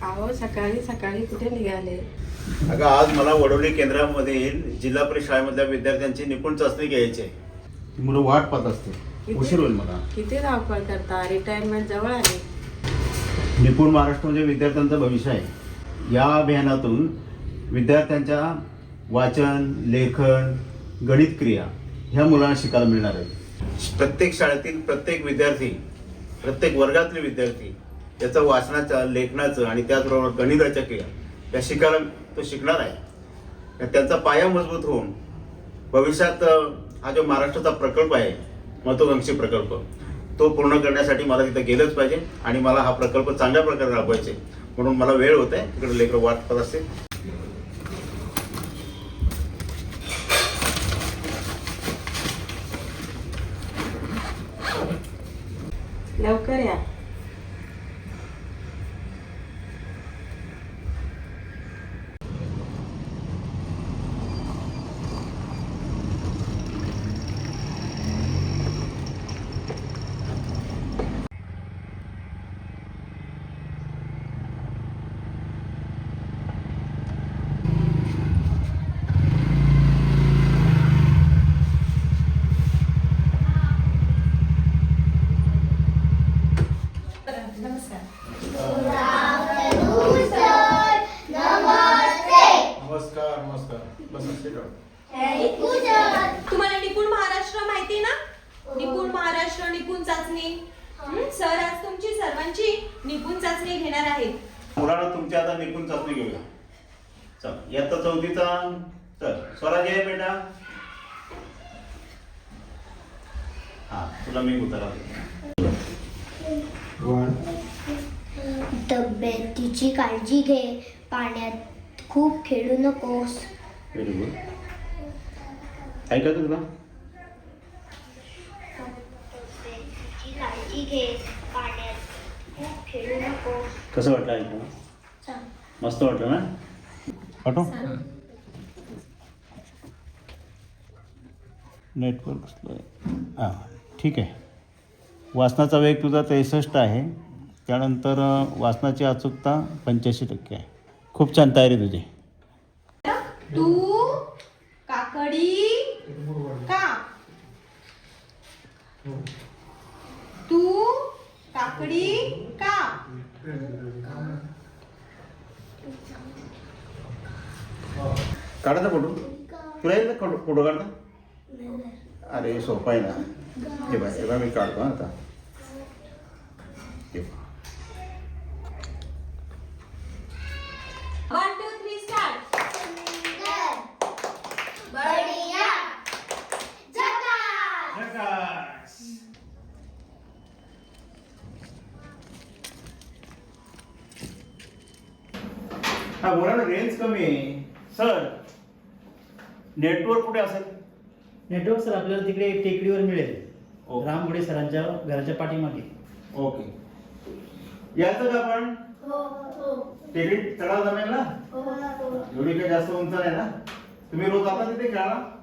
अहो सकाळी सकाळी कुठे निघाले? अगं आज मला वडोली केंद्रामध्ये जिल्हा परिषद शाळेमधल्या विद्यार्थ्यांची निपुण चाचणी घ्यायची आहे. ती मुलं वाट पाहत असते, उशीर होईल मला. किती धावपळ करता, रिटायरमेंट जवळ आली. निपुण महाराष्ट्र म्हणजे विद्यार्थ्यांचं भविष्य आहे. या अभियानातून विद्यार्थ्यांच्या वाचन, लेखन, गणित क्रिया ह्या मुलांना शिकायला मिळणार आहे. प्रत्येक शाळेतील प्रत्येक विद्यार्थी, प्रत्येक वर्गातले विद्यार्थी याचं वाचनाचं, लेखनाचं आणि त्याचबरोबर गणिताच्या क्रिया या शिकायला तो शिकणार आहे. त्यांचा पाया मजबूत होऊन भविष्यात हा जो महाराष्ट्राचा प्रकल्प आहे, महत्त्वाकांक्षी प्रकल्प, तो पूर्ण करण्यासाठी मला तिथं गेलंच पाहिजे आणि मला हा प्रकल्प चांगल्या प्रकारे राबवायचे. म्हणून मला वेळ होत आहे, तिकडे लेकरं वाट पाहत असते. लवकर या. नमस्कार नमस्कार. तुम्हाला निपुण महाराष्ट्र माहिती ना? निपुण महाराष्ट्र निपुण चाचणी. सर आज तुमची सर्वांची निपुण चाचणी घेणार आहेत. मुलांना तुमच्या आता निपुण चाचणी घेऊया. चल, इयत्ता चौथीचा चल स्वराज आहे बेटा. हा, तुला मी उतारा देतो. तब्येतीची काळजी घे, पाण्यात खूप खेळू नकोस. Very good. ऐकायचं तुला? तब्येतीची काळजी घे, पाण्यात खूप खेळू नकोस. कसं वाटलं ऐकलं? मस्त वाटलं ना? पाठव. नेटवर्क हां ठीक आहे. वाचनाचा वेग तुझा 63 आहे. त्यानंतर वाचनाची अचूकता 85% आहे. खूप छान तयारी तुझी. तू काकडी का? तू काकडी का? काढायचा फोटो? तुला येईल ना फोटो काढता? अरे सोपा आहे ना. हे बाय मी काढतो आता. हे पहा. 1 2 3 स्टार्ट. बढिया, झकास. हा बोला ना, रेंज कमी आहे. सर नेटवर्क कुठे असेल? नेटवर्क सर आपल्याला तिकडे टेकडीवर मिळेल. ओके. रामगुडे सरांच्या घराच्या पाठीमागे. ओके. यायचं का आपण? टेकडी चढाव जमेल ना? एवढी काही जास्त उंच नाही ना? तुम्ही रोज आता तिथे खेळायला?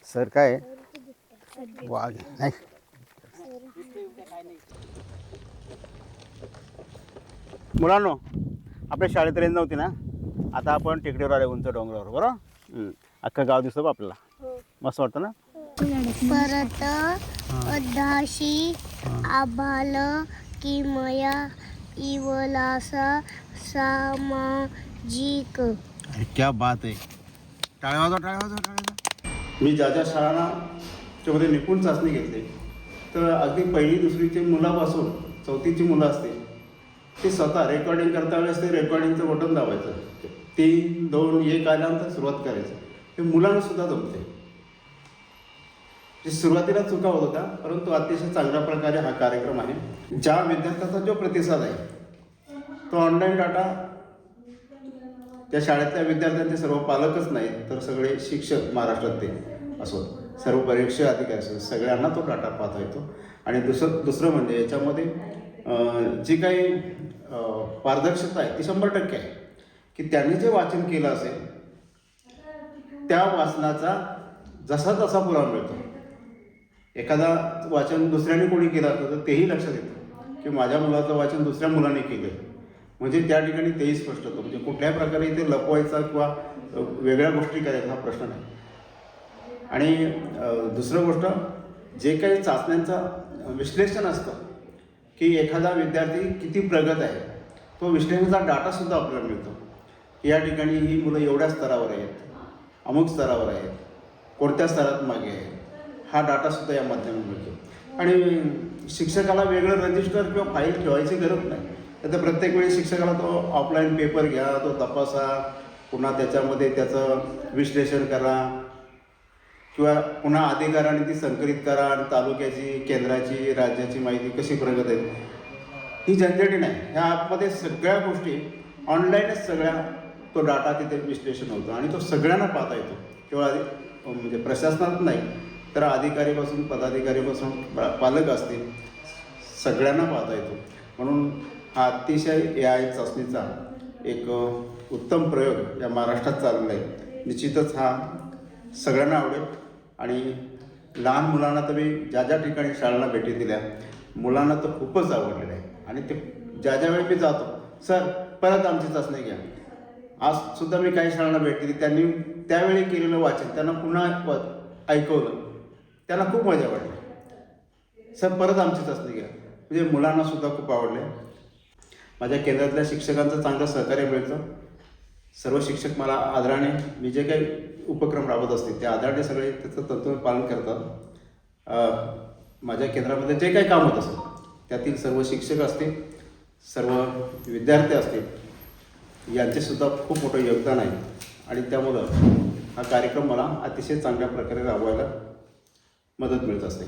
सर काय वाघ नाही. मुलांनो, आपल्या शाळेत रेंज नव्हती ना? आता आपण टेकडीवर आले, उंच डोंगरावर. बरोबर? अख्खं गाव दिसतं आपल्याला. मस्त वाटतं ना? परत अधाशी आभाल किमया इवलासा सामाजिक. क्या बात आहे. टाळ्या वाजवा, टाळ्या वाजवा, टाळ्या वाजवा. मी ज्या ज्या शाळांना त्यामध्ये निपुण चाचणी घेतली, तर अगदी पहिली दुसरीची मुलापासून चौथीची मुलं असते, ते स्वतः रेकॉर्डिंग करता वेळेस ते रेकॉर्डिंगचं बटन दाबायचं. 3 2 1 आल्यानंतर सुरुवात करायचं. ते मुलांना सुद्धा जमते. सुरुवातीला चुका होत होत्या, परंतु अतिशय चांगल्या प्रकारे हा कार्यक्रम आहे. ज्या विद्यार्थ्याचा जो प्रतिसाद आहे तो ऑनलाईन डाटा त्या शाळेतल्या विद्यार्थ्यांचे सर्व पालकच नाहीत, तर सगळे शिक्षक महाराष्ट्रातले असो, सर्व परीक्षा अधिकारी असो, सगळ्यांना तो डाटा पाहता येतो. आणि दुसरं म्हणजे याच्यामध्ये जी काही पारदर्शकता आहे ती 100% आहे की त्यांनी जे वाचन केलं असेल त्या वाचनाचा जसा तसा पुरावा मिळतो. एखादा वाचन दुसऱ्याने कोणी केलं असतं तर तेही लक्षात येतं की माझ्या मुलाचं वाचन दुसऱ्या मुलाने केलं, म्हणजे त्या ठिकाणी तेही स्पष्ट होतं. म्हणजे कुठल्याही प्रकारे ते लपवायचा किंवा वेगळ्या गोष्टी करायचा हा प्रश्न नाही. आणि दुसरं गोष्ट, जे काही चाचण्यांचं विश्लेषण असतं की एखादा विद्यार्थी किती प्रगत आहे, तो विश्लेषणाचा डाटासुद्धा आपल्याला मिळतो की या ठिकाणी ही मुलं एवढ्या स्तरावर आहेत, अमुक स्तरावर आहेत, कोणत्या स्तरात मागे आहे, हा डाटासुद्धा या माध्यमातून मिळतो. आणि शिक्षकाला वेगळं रजिस्टर किंवा फाईल ठेवायची गरज नाही. तर प्रत्येक वेळी शिक्षकाला तो ऑफलाईन पेपर घ्या, तो तपासा, पुन्हा त्याच्यामध्ये त्याचं विश्लेषण करा किंवा पुन्हा अधिकाऱ्याने ती संकलित करा आणि तालुक्याची, केंद्राची, राज्याची माहिती कशी प्रगत आहे ही झंझटी नाही. ह्या ॲपमध्ये सगळ्या गोष्टी ऑनलाईनच सगळ्या तो डाटा तिथे विश्लेषण होतं आणि तो सगळ्यांना पाहता येतो. केवळ म्हणजे प्रशासनात नाही तर अधिकारीपासून पदाधिकारीपासून पालक असतील सगळ्यांना पाहता येतो. म्हणून हा अतिशय AI चाचणीचा एक उत्तम प्रयोग या महाराष्ट्रात चाललेला आहे. निश्चितच हा सगळ्यांना आवडेल. आणि लहान मुलांना तर मी ज्या ज्या ठिकाणी शाळांना भेटी दिल्या मुलांना तर खूपच आवडलेलं आहे. आणि ते ज्या वेळी मी जातो, सर परत आमची चाचणी घ्या. आजसुद्धा मी काही शाळांना भेट दिली, त्यांनी त्यावेळी केलेलं वाचन त्यांना पुन्हा ऐकवलं, त्यांना खूप मजा वाटली. सर परत आमची चाचणी घ्या. म्हणजे मुलांनासुद्धा खूप आवडले. माझ्या केंद्रातल्या शिक्षकांचं चांगलं सहकार्य मिळतं. सर्व शिक्षक मला आदराने, मी जे काही उपक्रम राबवत असते त्या आदराने सगळे त्याचं तत्त्व पालन करतात. माझ्या केंद्रामध्ये जे काही काम होत असतं त्यातील सर्व शिक्षक असतील, सर्व विद्यार्थी असतील, यांचेसुद्धा खूप मोठं योगदान आहे. आणि त्यामुळं हा कार्यक्रम मला अतिशय चांगल्या प्रकारे राबवायला मदत मिळत असते.